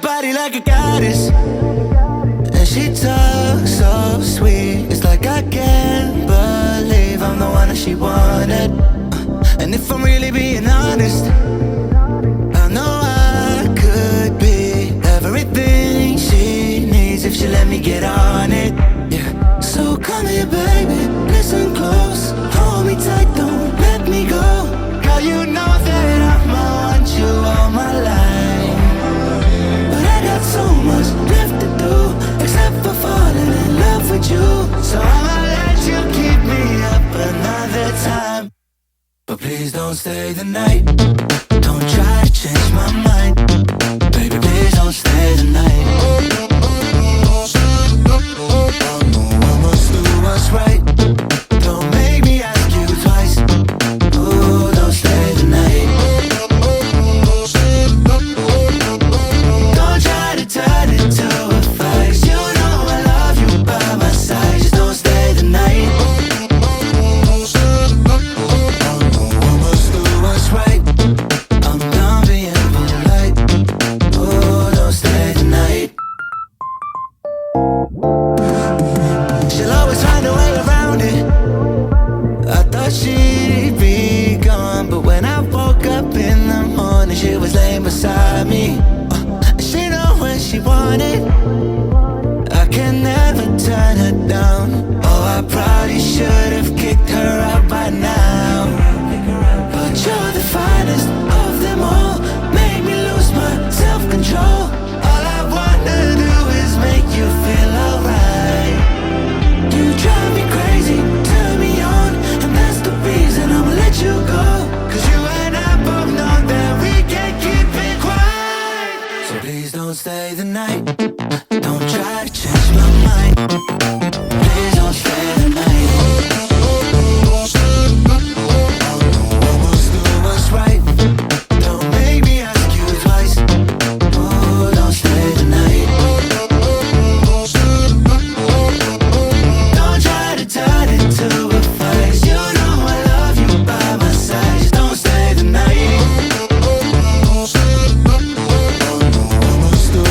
body like a goddess, and she talks so sweet. It's like I can't believe I'm the one that she wanted. And if I'm really being honest, I know I could be everything she needs if she let me get on it. Yeah. So come here, baby, listen close, hold me tight, don't let me go. Girl, you know that I'ma want you all my life, but I got so much left to do, except for falling in love with you. So I'ma let you keep me up another time, but please don't stay the night. Don't try to change my mind, baby, please don't stay the night. I must do what's right, don't make me ask you twice. Ooh, don't stay the night. Don't try to turn it to a fight. You know I love you by my side, just don't stay the night. I must do what's right, I'm done being polite. Ooh, don't stay the night. She'll always find a way around it. I thought she'd be gone, but when I woke up in the morning, she was laying beside me. She know when she wanted, I can never turn her down. Oh, I probably should have kicked her out by now, but you're the finest of them all, make me lose my self-control. All I wanna do is make you feel alright. You drive me crazy, turn me on, and that's the reason I'ma let you go. Cause you and I both know that we can't keep it quiet. So please don't stay the night, don't try to change my mind.